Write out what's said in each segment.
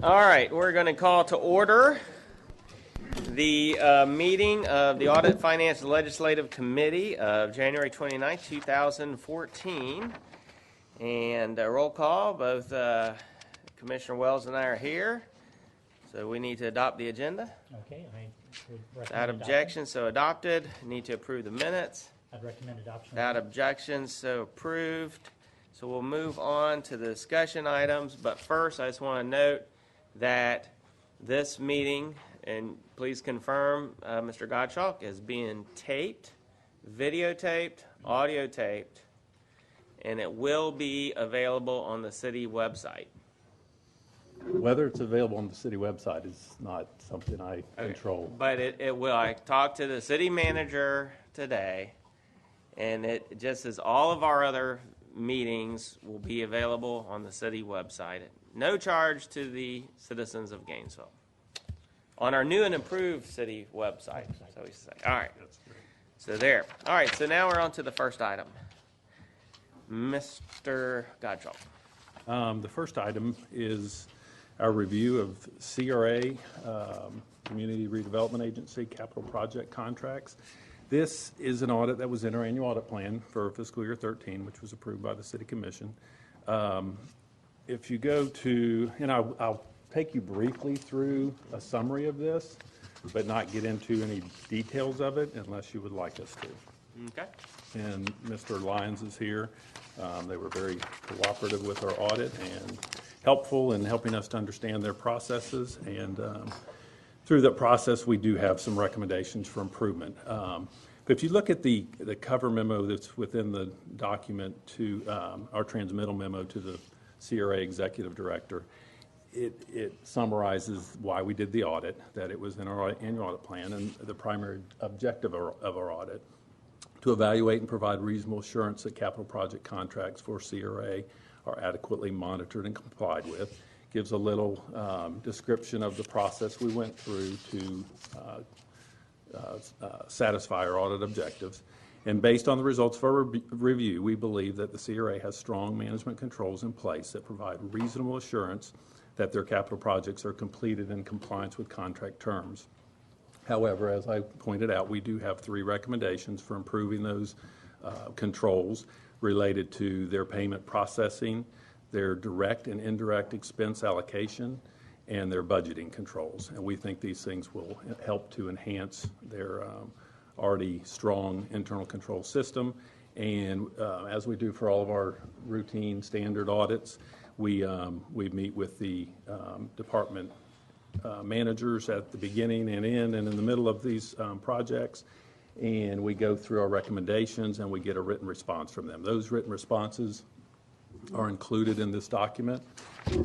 All right, we're going to call to order the meeting of the Audit, Finance, and Legislative Committee of January 29, 2014. And roll call, both Commissioner Wells and I are here. So we need to adopt the agenda. Okay, I would recommend Without objection, so adopted. Need to approve the minutes. I'd recommend adoption. Without objection, so approved. So we'll move on to the discussion items. But first, I just want to note that this meeting, and please confirm, Mr. Gottschalk, is being taped, videotaped, audio taped, and it will be available on the city website. Whether it's available on the city website is not something I control. But it will. I talked to the city manager today, and it just as all of our other meetings will be available on the city website. No charge to the citizens of Gainesville. On our new and improved city website, so we say. All right. So there. All right, so now we're on to the first item. Mr. Gottschalk. The first item is our review of CRA, Community Redevelopment Agency, capital project contracts. This is an audit that was in our annual audit plan for fiscal year 13, which was approved by the City Commission. If you go to, and I'll take you briefly through a summary of this, but not get into any details of it unless you would like us to. Okay. And Mr. Lyons is here. They were very cooperative with our audit and helpful in helping us to understand their processes. And through that process, we do have some recommendations for improvement. But if you look at the cover memo that's within the document to our transmittal memo to the CRA Executive Director, it summarizes why we did the audit, that it was in our annual audit plan, and the primary objective of our audit, to evaluate and provide reasonable assurance that capital project contracts for CRA are adequately monitored and complied with. Gives a little description of the process we went through to satisfy our audit objectives. And based on the results of our review, we believe that the CRA has strong management controls in place that provide reasonable assurance that their capital projects are completed in compliance with contract terms. However, as I pointed out, we do have 3 recommendations for improving those controls related to their payment processing, their direct and indirect expense allocation, and their budgeting controls. And we think these things will help to enhance their already strong internal control system. And as we do for all of our routine standard audits, we meet with the department managers at the beginning and in the middle of these projects, and we go through our recommendations and we get a written response from them. Those written responses are included in this document,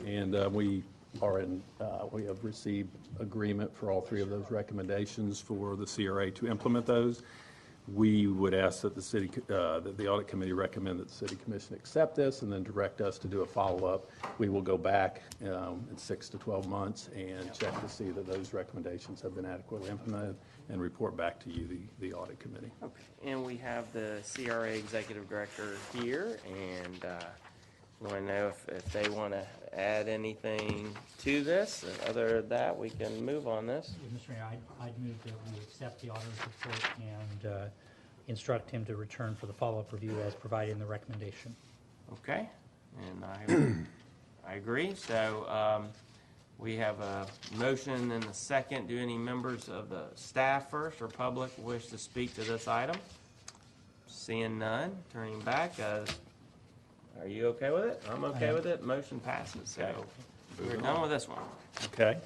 and we have received agreement for all 3 of those recommendations for the CRA to implement those. We would ask that that the audit committee recommend that the City Commission accept this and then direct us to do a follow-up. We will go back in 6 to 12 months and check to see that those recommendations have been adequately implemented and report back to you, the audit committee. Okay. And we have the CRA Executive Director here, and we want to know if they want to add anything to this. Other than that, we can move on this. Mr. Mayor, I'd move that we accept the auditor's report and instruct him to return for the follow-up review as provided in the recommendation. Okay, and I agree. So we have a motion and a second. Do any members of the staff first or public wish to speak to this item? Seeing none, turning back. Are you okay with it? I'm okay with it. Motion passes. So we're done with this one. Okay.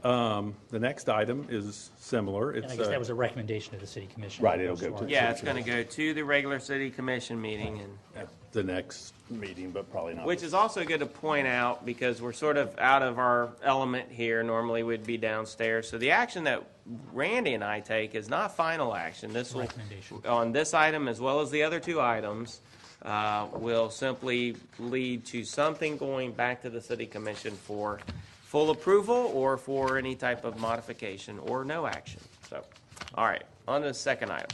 The next item is similar. And I guess that was a recommendation to the City Commission. Right, it'll go to Yeah, it's going to go to the regular City Commission meeting, and at the next meeting, but probably not. which is also good to point out because we're sort of out of our element here. Normally we'd be downstairs. So the action that Randy and I take is not final action. This will, on this item as well as the other 2 items, will simply lead to something going back to the City Commission for full approval or for any type of modification or no action. So, all right, on to the second item.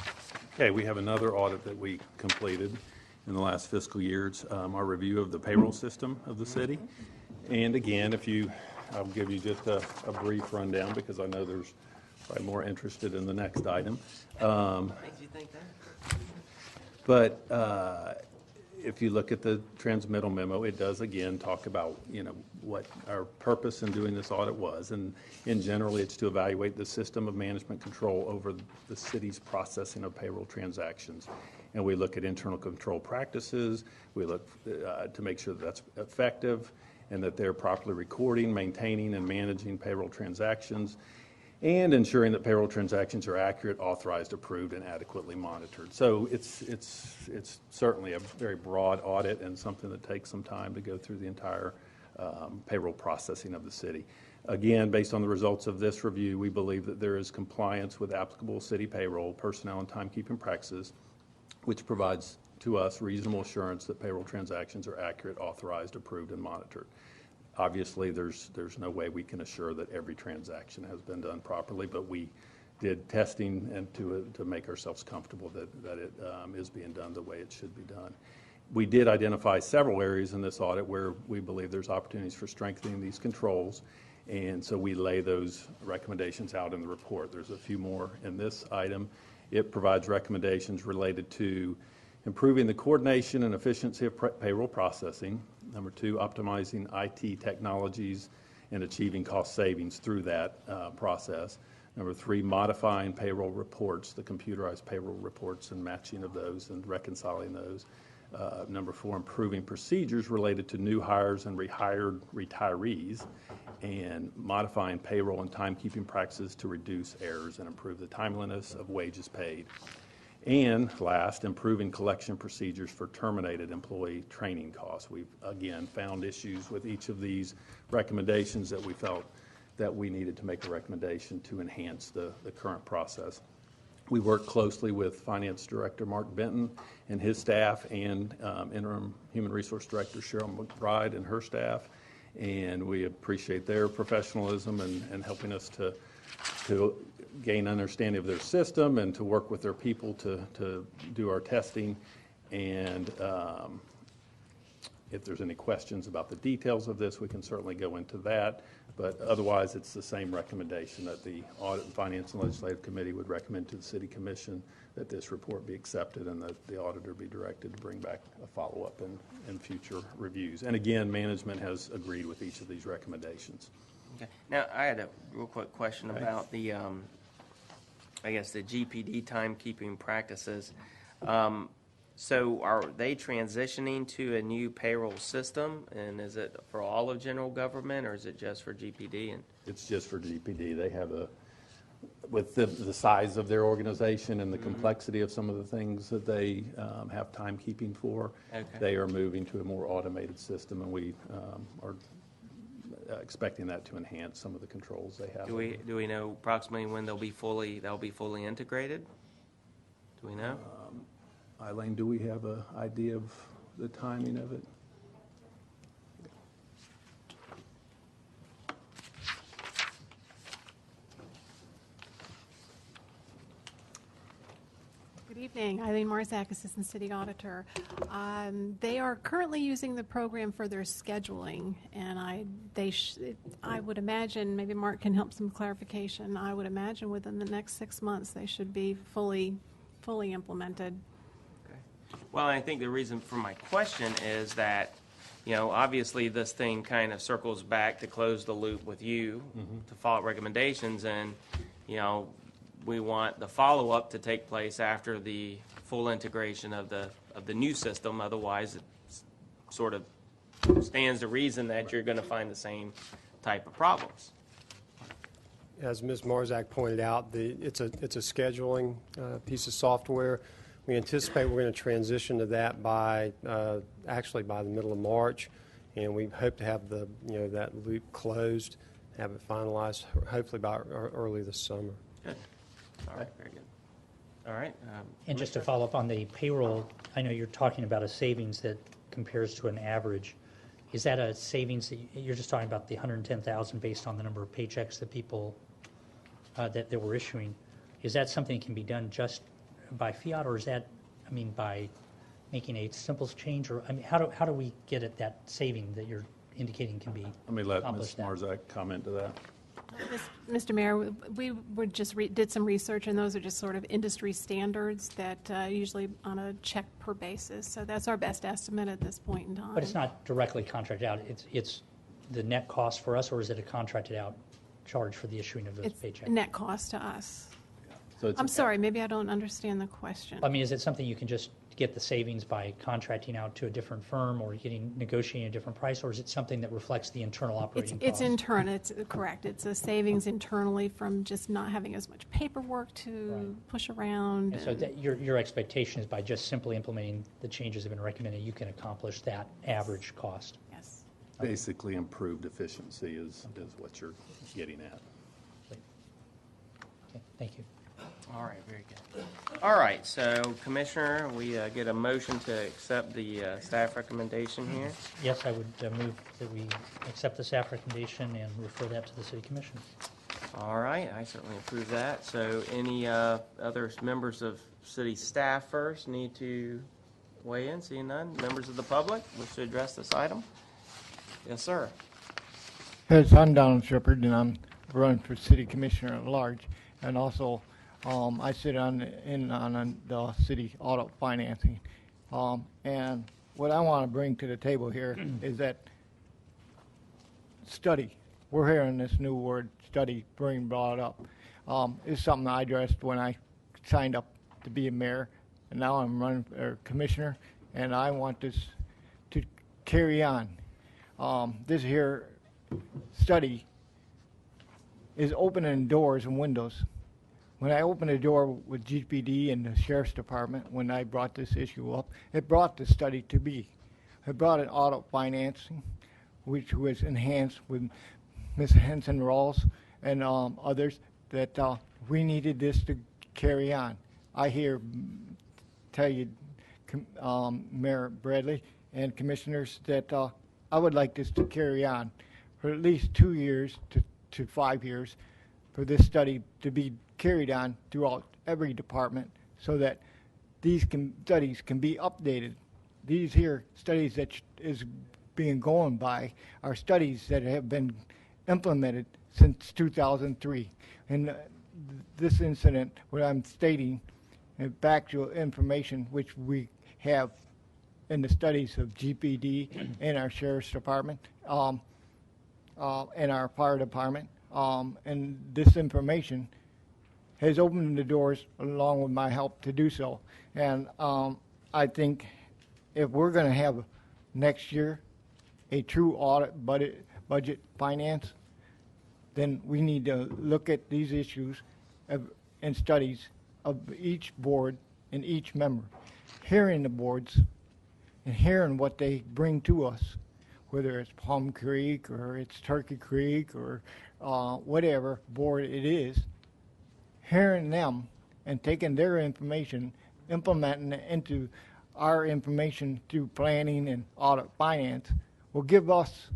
Okay, we have another audit that we completed in the last fiscal year. It's our review of the payroll system of the city. And again, if you I'll give you just a brief rundown because I know there's probably more interested in the next item. Makes you think that? But if you look at the transmittal memo, it does again talk about, what our purpose in doing this audit was. And in general, it's to evaluate the system of management control over the city's processing of payroll transactions. And we look at internal control practices. We look to make sure that that's effective and that they're properly recording, maintaining, and managing payroll transactions, and ensuring that payroll transactions are accurate, authorized, approved, and adequately monitored. So it's certainly a very broad audit and something that takes some time to go through the entire payroll processing of the city. Again, based on the results of this review, we believe that there is compliance with applicable city payroll, personnel, and timekeeping practices, which provides to us reasonable assurance that payroll transactions are accurate, authorized, approved, and monitored. Obviously, there's no way we can assure that every transaction has been done properly, but we did testing and to make ourselves comfortable that it is being done the way it should be done. We did identify several areas in this audit where we believe there's opportunities for strengthening these controls, and so we lay those recommendations out in the report. There's a few more in this item. It provides recommendations related to improving the coordination and efficiency of payroll processing. Number 2, optimizing IT technologies and achieving cost savings through that process. Number 3, modifying payroll reports, the computerized payroll reports and matching of those and reconciling those. Number 4, improving procedures related to new hires and rehired retirees, and modifying payroll and timekeeping practices to reduce errors and improve the timeliness of wages paid. And last, improving collection procedures for terminated employee training costs. We've, again, found issues with each of these recommendations that we felt that we needed to make a recommendation to enhance the current process. We work closely with Finance Director Mark Benton and his staff and Interim Human Resource Director Cheryl McBride and her staff, and we appreciate their professionalism and helping us to gain understanding of their system and to work with their people to do our testing. And if there's any questions about the details of this, we can certainly go into that. But otherwise, it's the same recommendation that the Audit and Finance and Legislative Committee would recommend to the City Commission that this report be accepted and that the auditor be directed to bring back a follow-up in future reviews. And again, management has agreed with each of these recommendations. Okay. Now, I had a real quick question about the, I guess, the GPD timekeeping practices. So are they transitioning to a new payroll system, and is it for all of general government, or is it just for GPD? And it's just for GPD. They have with the size of their organization and the complexity of some of the things that they have timekeeping for, they are moving to a more automated system, and we are expecting that to enhance some of the controls they have. Do we know approximately when they'll be fully integrated? Do we know? Eileen, do we have an idea of the timing of it? Good evening. Eileen Marzak, Assistant City Auditor. They are currently using the program for their scheduling, and I would imagine, maybe Mark can help some clarification, I would imagine within the next 6 months they should be fully implemented. Well, I think the reason for my question is that, obviously this thing kind of circles back to close the loop with you to follow recommendations, and, we want the follow-up to take place after the full integration of the new system. Otherwise, it sort of stands to reason that you're going to find the same type of problems. As Ms. Marzak pointed out, it's a scheduling piece of software. We anticipate we're going to transition to that by the middle of March, and we hope to have that loop closed, have it finalized, hopefully by early this summer. Good. All right. Very good. All right. And just to follow up on the payroll, I know you're talking about a savings that compares to an average. Is that a savings that you're just talking about the $110,000 based on the number of paychecks that people that we're issuing? Is that something that can be done just by fiat, or is that, by making a simple change, or how do we get at that saving that you're indicating can be Let me let Ms. accomplished now. Marzak comment to that. Mr. Mayor, we would just did some research, and those are just sort of industry standards that usually on a check per basis. So that's our best estimate at this point in time. But it's not directly contracted out. It's the net cost for us, or is it a contracted out charge for the issuing of those It's paychecks? net cost to us. So it's I'm sorry, maybe I don't understand the question. I mean, is it something you can just get the savings by contracting out to a different firm or negotiating a different price, or is it something that reflects the internal operating It's costs? internal. It's correct. It's a savings internally from just not having as much paperwork to push around. And so your expectation is by just simply implementing the changes that have been recommended, you can accomplish that average cost. Yes. basically improved efficiency is what you're getting at. Okay, thank you. All right, very good. All right, so Commissioner, we get a motion to accept the staff recommendation here. Yes, I would move that we accept the staff recommendation and refer that to the City Commission. All right, I certainly approve that. So any other members of city staff first need to weigh in? Seeing none. Members of the public wish to address this item? Yes, sir. Yes, I'm Donald Shepard, and I'm running for City Commissioner at large, and also I sit on the city audit financing. And what I want to bring to the table here is that study. We're hearing this new word, study, being brought up. It's something I addressed when I signed up to be a mayor, and now I'm running for commissioner, and I want this to carry on. This here study is opening doors and windows. When I opened the door with GPD and the Sheriff's Department, when I brought this issue up, it brought the study to be. It brought an audit financing, which was enhanced with Ms. Henson Rawls and others, that we needed this to carry on. I tell you, Mayor Bradley and commissioners, that I would like this to carry on for at least 2 years to 5 years, for this study to be carried on throughout every department, so that these studies can be updated. These here studies that is being going by are studies that have been implemented since 2003. And this incident, what I'm stating, factual information which we have in the studies of GPD and our Sheriff's Department and our Fire Department, and this information has opened the doors along with my help to do so. And I think if we're going to have next year a true audit budget finance, then we need to look at these issues and studies of each board and each member, hearing the boards and hearing what they bring to us, whether it's Palm Creek or it's Turkey Creek or whatever board it is, hearing them and taking their information, implementing it into our information through planning and audit finance will give us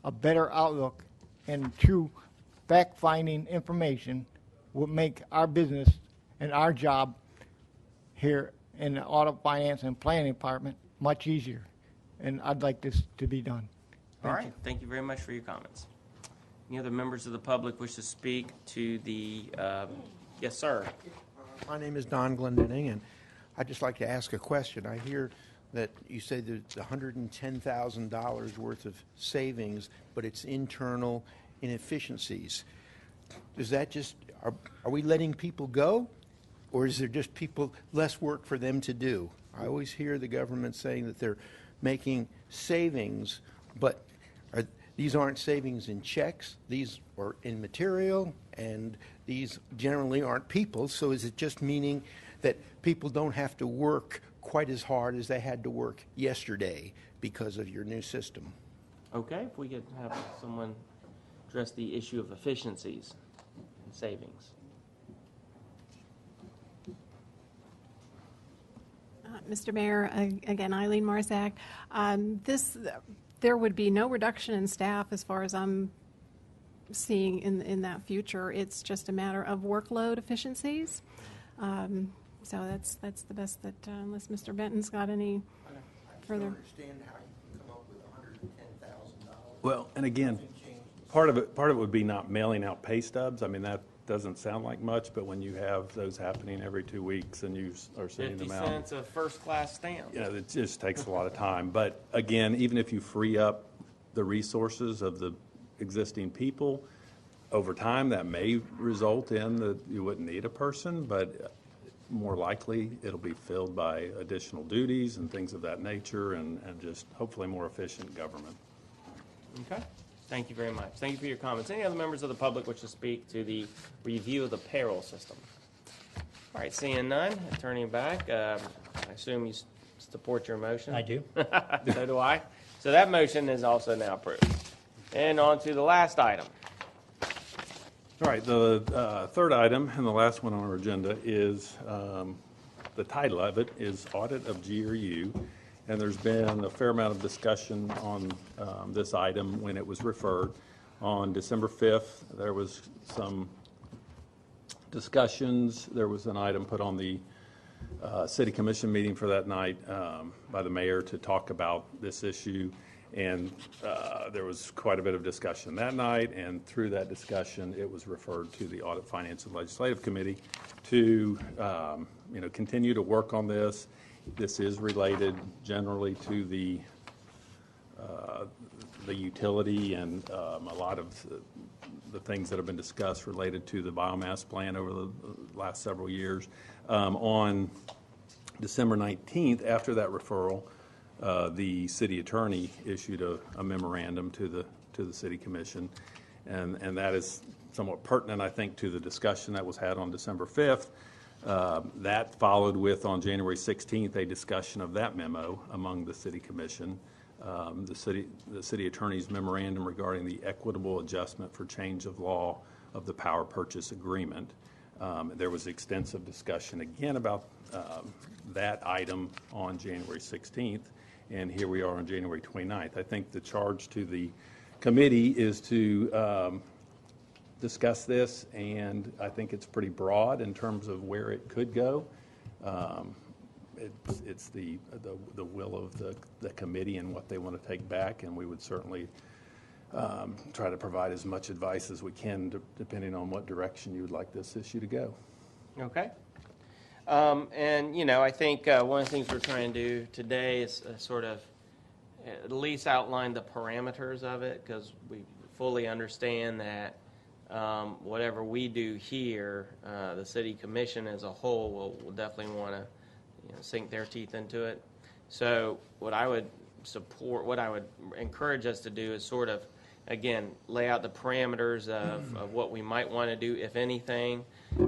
a better outlook, and true fact-finding information will make our business and our job here in the audit finance and planning department much easier. And I'd like this to be done. All right, thank you very much for your comments. Any other members of the public wish to speak to the, yes, sir. My name is Don Glendenning, and I'd just like to ask a question. I hear that you say there's $110,000 worth of savings, but it's internal inefficiencies. Does that just, are we letting people go, or is there just less work for them to do? I always hear the government saying that they're making savings, but these aren't savings in checks, these are in material, and these generally aren't people. So is it just meaning that people don't have to work quite as hard as they had to work yesterday because of your new system? Okay, if we could have someone address the issue of efficiencies and savings. Mr. Mayor, again, Eileen Marzak. There would be no reduction in staff as far as I'm seeing in that future. It's just a matter of workload efficiencies. So that's the best that, unless Mr. Benton's got any further. I don't understand how you can come up with $110,000 Well, and again, part of it would be not mailing out pay stubs. I mean, that doesn't sound like much, but when you have those happening every 2 weeks and you are sending 50 them out. cents a first-class stamp. Yeah, it just takes a lot of time. But again, even if you free up the resources of the existing people, over time, that may result in that you wouldn't need a person, but more likely it'll be filled by additional duties and things of that nature, and just hopefully more efficient government. Okay. Thank you very much. Thank you for your comments. Any other members of the public wish to speak to the review of the payroll system? All right, seeing none, turning back. I assume you support your motion? I do. So do I. So that motion is also now approved. And on to the last item. All right, the third item and the last one on our agenda is, the title of it is Audit of GRU. And there's been a fair amount of discussion on this item when it was referred. On December 5th, there was some discussions. There was an item put on the City Commission meeting for that night by the mayor to talk about this issue. And there was quite a bit of discussion that night. And through that discussion, it was referred to the Audit, Finance, and Legislative Committee to continue to work on this. This is related generally to the utility and a lot of the things that have been discussed related to the biomass plan over the last several years. On December 19th, after that referral, the city attorney issued a memorandum to the City Commission, and that is somewhat pertinent, I think, to the discussion that was had on December 5th. That followed with, on January 16th, a discussion of that memo among the City Commission, the city attorney's memorandum regarding the equitable adjustment for change of law of the power purchase agreement. There was extensive discussion again about that item on January 16th, and here we are on January 29th. I think the charge to the committee is to discuss this, and I think it's pretty broad in terms of where it could go. It's the will of the committee and what they want to take back, and we would certainly try to provide as much advice as we can, depending on what direction you would like this issue to go. Okay. And, I think one of the things we're trying to do today is sort of at least outline the parameters of it, because we fully understand that whatever we do here, the City Commission as a whole will definitely want to sink their teeth into it. So what I would encourage us to do is sort of, again, lay out the parameters of what we might want to do, if anything,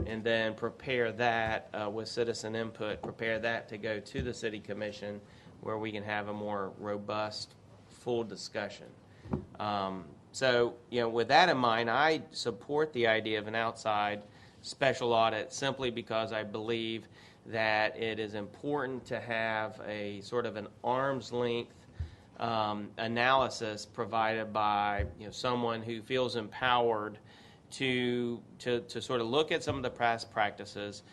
and then prepare that with citizen input, prepare that to go to the City Commission where we can have a more robust, full discussion. So, with that in mind, I support the idea of an outside special audit simply because I believe that it is important to have a sort of an arm's length analysis provided by someone who feels empowered to sort of look at some of the past practices,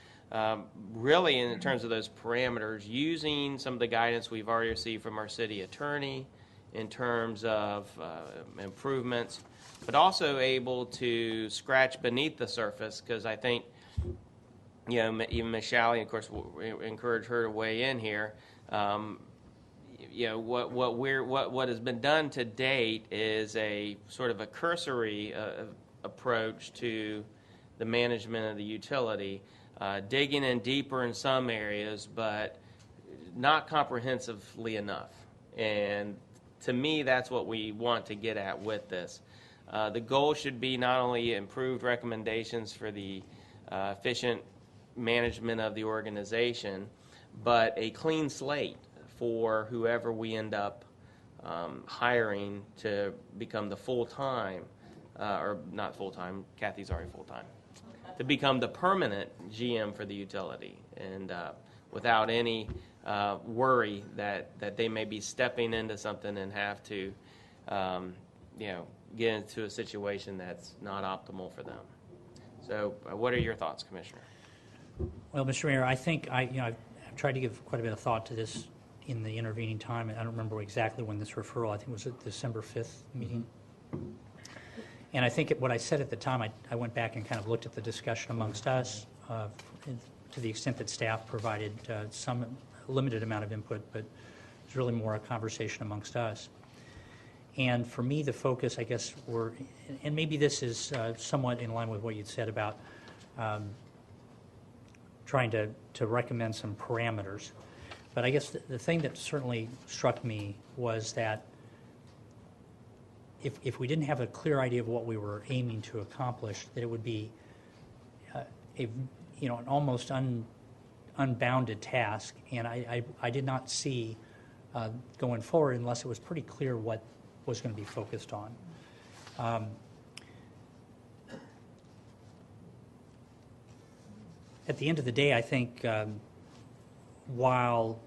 really in terms of those parameters, using some of the guidance we've already received from our city attorney in terms of improvements, but also able to scratch beneath the surface, because I think, even Ms. Shalley, of course, we'll encourage her to weigh in here. What has been done to date is a sort of a cursory approach to the management of the utility, digging in deeper in some areas, but not comprehensively enough. And to me, that's what we want to get at with this. The goal should be not only improved recommendations for the efficient management of the organization, but a clean slate for whoever we end up hiring to become the full-time, or not full-time, Kathy's already full-time, to become the permanent GM for the utility, and without any worry that they may be stepping into something and have to, get into a situation that's not optimal for them. So what are your thoughts, Commissioner? Well, Mr. Mayor, I think I've tried to give quite a bit of thought to this in the intervening time, and I don't remember exactly when this referral, I think it was at December 5th meeting. And I think what I said at the time, I went back and kind of looked at the discussion amongst us to the extent that staff provided some limited amount of input, but it's really more a conversation amongst us. And for me, the focus, I guess, and maybe this is somewhat in line with what you'd said about trying to recommend some parameters. But I guess the thing that certainly struck me was that if we didn't have a clear idea of what we were aiming to accomplish, that it would be an almost unbounded task. And I did not see going forward unless it was pretty clear what was going to be focused on. At the end of the day, I think while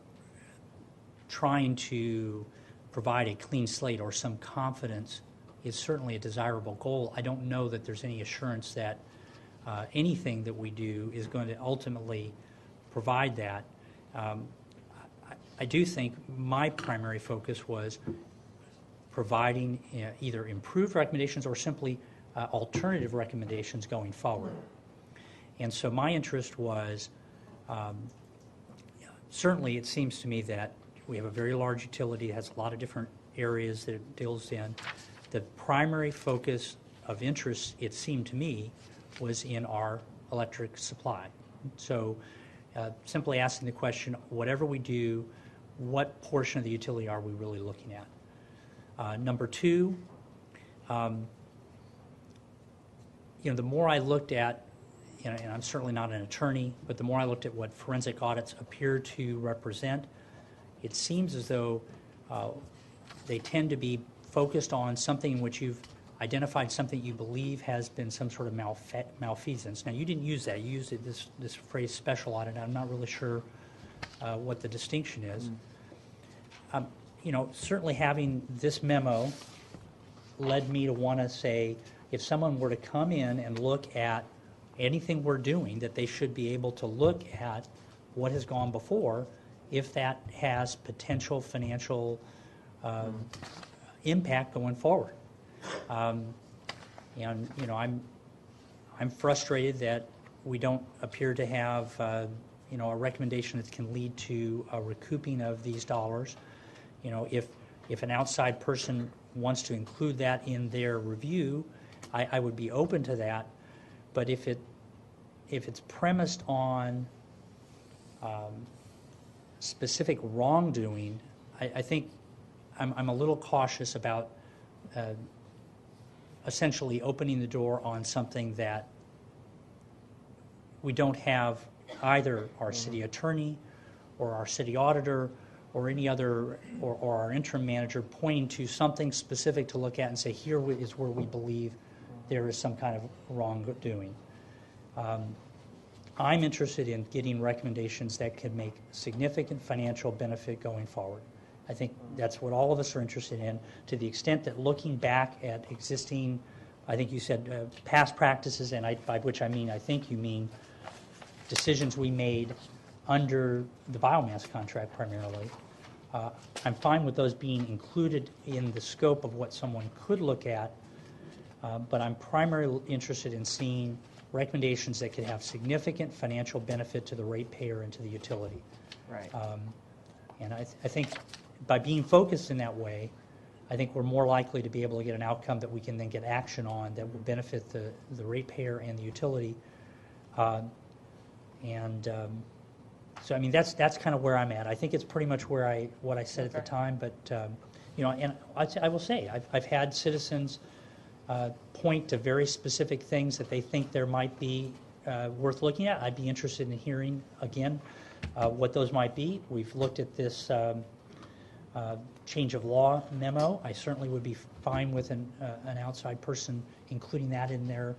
trying to provide a clean slate or some confidence is certainly a desirable goal, I don't know that there's any assurance that anything that we do is going to ultimately provide that. I do think my primary focus was providing either improved recommendations or simply alternative recommendations going forward. And so my interest was, certainly it seems to me that we have a very large utility. It has a lot of different areas that it deals in. The primary focus of interest, it seemed to me, was in our electric supply. So simply asking the question, whatever we do, what portion of the utility are we really looking at? Number two, the more I looked at, and I'm certainly not an attorney, but the more I looked at what forensic audits appear to represent, it seems as though they tend to be focused on something in which you've identified something you believe has been some sort of malfeasance. Now, you didn't use that. You used this phrase special audit. I'm not really sure what the distinction is. Certainly having this memo led me to want to say, if someone were to come in and look at anything we're doing, that they should be able to look at what has gone before, if that has potential financial impact going forward. I'm frustrated that we don't appear to have a recommendation that can lead to a recouping of these dollars. If an outside person wants to include that in their review, I would be open to that. But if it's premised on specific wrongdoing, I think I'm a little cautious about essentially opening the door on something that we don't have either our city attorney or our city auditor or any other, or our interim manager pointing to something specific to look at and say, here is where we believe there is some kind of wrongdoing. I'm interested in getting recommendations that can make significant financial benefit going forward. I think that's what all of us are interested in, to the extent that looking back at existing, I think you said past practices, and by which I mean, I think you mean decisions we made under the biomass contract primarily. I'm fine with those being included in the scope of what someone could look at, but I'm primarily interested in seeing recommendations that could have significant financial benefit to the ratepayer and to the utility. Right. And I think by being focused in that way, I think we're more likely to be able to get an outcome that we can then get action on that will benefit the ratepayer and the utility. So I mean that's kind of where I'm at. I think it's pretty much what I said at the time. But and I will say I've had citizens point to very specific things that they think there might be worth looking at. I'd be interested in hearing again what those might be. We've looked at this change of law memo. I certainly would be fine with an outside person including that in their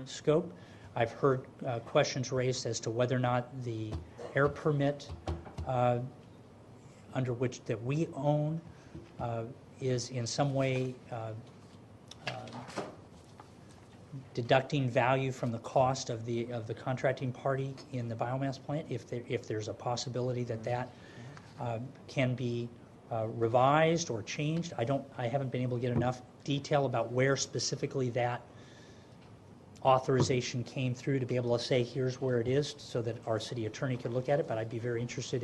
scope. I've heard questions raised as to whether or not the air permit under which that we own is in some way deducting value from the cost of the contracting party in the biomass plant. If there's a possibility that can be revised or changed. I haven't been able to get enough detail about where specifically that authorization came through to be able to say here's where it is so that our city attorney could look at it, but I'd be very interested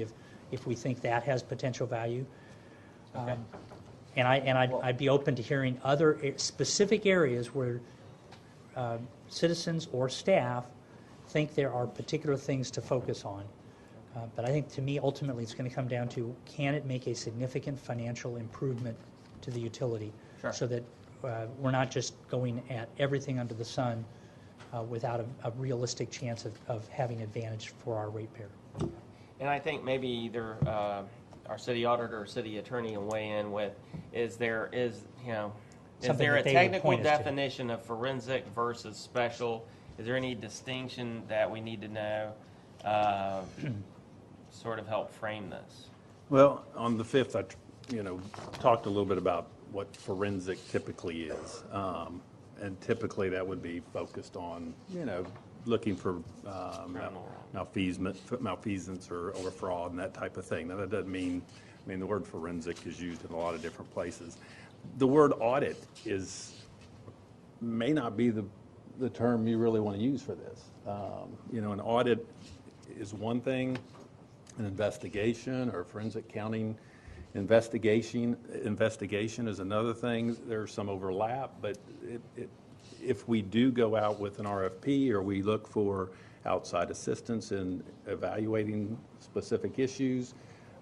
if we think that has potential value. Okay. I'd be open to hearing other specific areas where citizens or staff think there are particular things to focus on. But I think to me, ultimately, it's going to come down to can it make a significant financial improvement to the utility so that we're not just going at everything under the sun without a realistic chance of having advantage for our ratepayer. And I think maybe either our city auditor or city attorney can weigh in with, is there a technical definition of forensic versus special? Is there any distinction that we need to know, sort of help frame this? Well, on the 5th, I talked a little bit about what forensic typically is. And typically that would be focused on, looking for malfeasance or fraud and that type of thing. Now, that doesn't mean, the word forensic is used in a lot of different places. The word audit may not be the term you really want to use for this. An audit is one thing, an investigation or forensic accounting investigation is another thing. There's some overlap, but if we do go out with an RFP or we look for outside assistance in evaluating specific issues,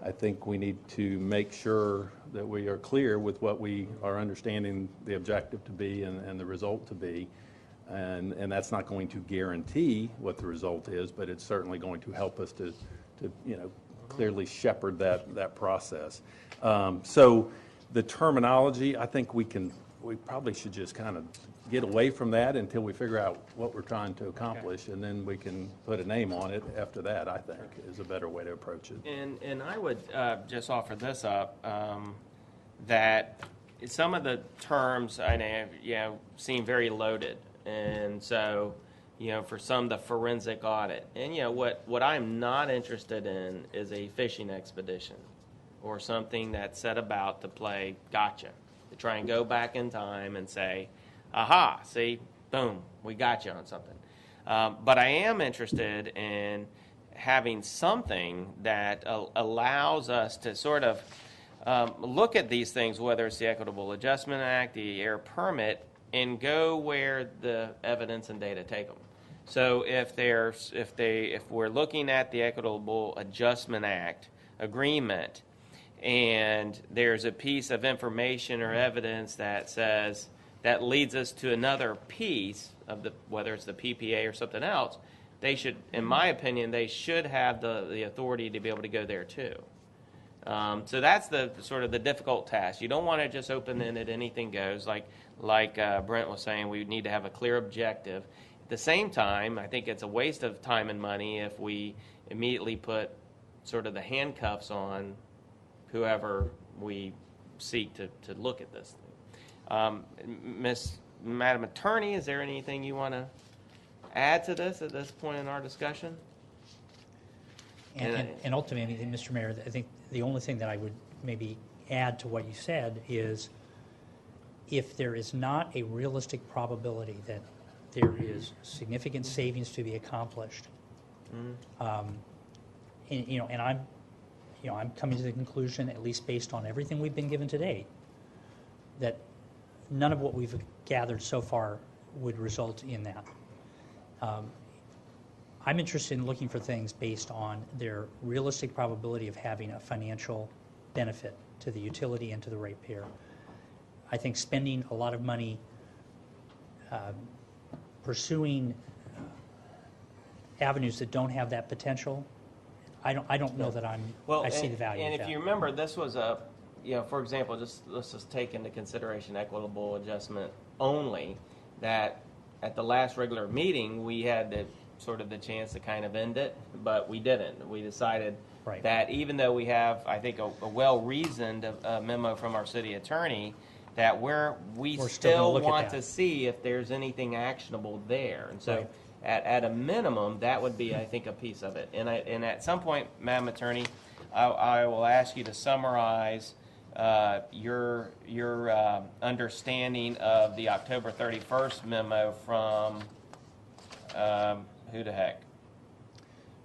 I think we need to make sure that we are clear with what we are understanding the objective to be and the result to be. And that's not going to guarantee what the result is, but it's certainly going to help us to clearly shepherd that process. So the terminology, I think we probably should just kind of get away from that until we figure out what we're trying to accomplish, and then we can put a name on it after that, I think, is a better way to approach it. And I would just offer this up, that some of the terms I know seem very loaded, and so for some, the forensic audit. And what I'm not interested in is a fishing expedition or something that's set about to play gotcha, to try and go back in time and say, aha, see, boom, we got you on something. But I am interested in having something that allows us to sort of look at these things, whether it's the Equitable Adjustment Act, the air permit, and go where the evidence and data take them. So if we're looking at the Equitable Adjustment Act agreement, and there's a piece of information or evidence that says that leads us to another piece of whether it's the PPA or something else, they should, in my opinion, they should have the authority to be able to go there too. So that's the sort of the difficult task. You don't want to just open-ended, anything goes. Like Brent was saying, we need to have a clear objective. At the same time, I think it's a waste of time and money if we immediately put sort of the handcuffs on whoever we seek to look at this thing. Madam Attorney, is there anything you want to add to this at this point in our discussion? And ultimately, Mr. Mayor, I think the only thing that I would maybe add to what you said is if there is not a realistic probability that there is significant savings to be accomplished, and I'm coming to the conclusion, at least based on everything we've been given today, that none of what we've gathered so far would result in that. I'm interested in looking for things based on their realistic probability of having a financial benefit to the utility and to the ratepayer. I think spending a lot of money pursuing avenues that don't have that potential, I don't know that I see the value of that. And if you remember, this was for example, let's just take into consideration equitable adjustment only, that at the last regular meeting we had the chance to kind of end it, but we didn't. We decided that even though we have, I think, a well-reasoned memo from our city attorney, that we still want to see if there's anything actionable there. And so at a minimum, that would be, I think, a piece of it. And at some point, Madam Attorney, I will ask you to summarize your understanding of the October 31st memo from who the heck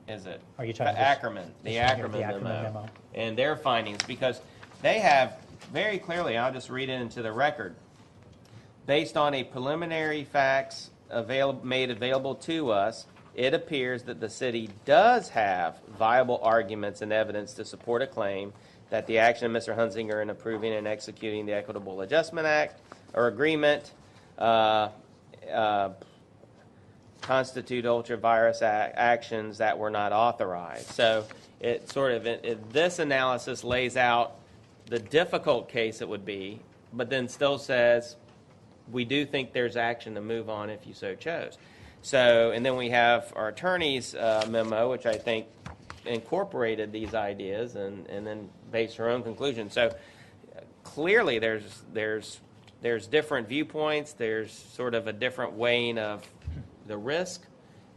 is it? Are you talking Ackerman, the Ackerman memo, and their findings, because they have very clearly, I'll just read it into the record, based on a preliminary facts made available to us, it appears that the city does have viable arguments and evidence to support a claim that the action of Mr. Hunzinger in approving and executing the Equitable Adjustment Act or Agreement constitute ultra-virus actions that were not authorized. So it sort of, this analysis lays out the difficult case it would be, but then still says we do think there's action to move on if you so chose. So, and then we have our attorney's memo, which I think incorporated these ideas and then based her own conclusion. So clearly there's different viewpoints. There's sort of a different weighing of the risk.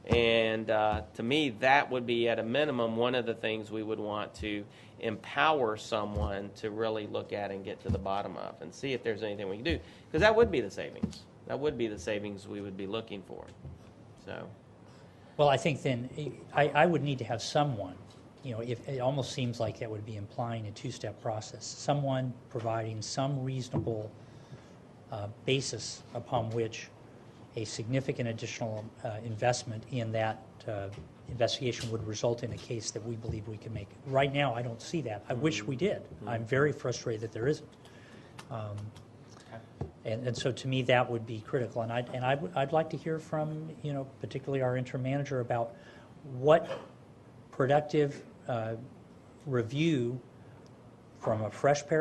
And to me, that would be at a minimum one of the things we would want to empower someone to really look at and get to the bottom of and see if there's anything we can do. Because that would be the savings. That would be the savings we would be looking for. So, Well, I think then I would need to have someone, if it almost seems like that would be implying a two-step process, someone providing some reasonable basis upon which a significant additional investment in that investigation would result in a case that we believe we can make. Right now, I don't see that. I wish we did. I'm very frustrated that there isn't. And so to me, that would be critical. And I'd like to hear from, particularly our interim manager about what productive review from a fresh pair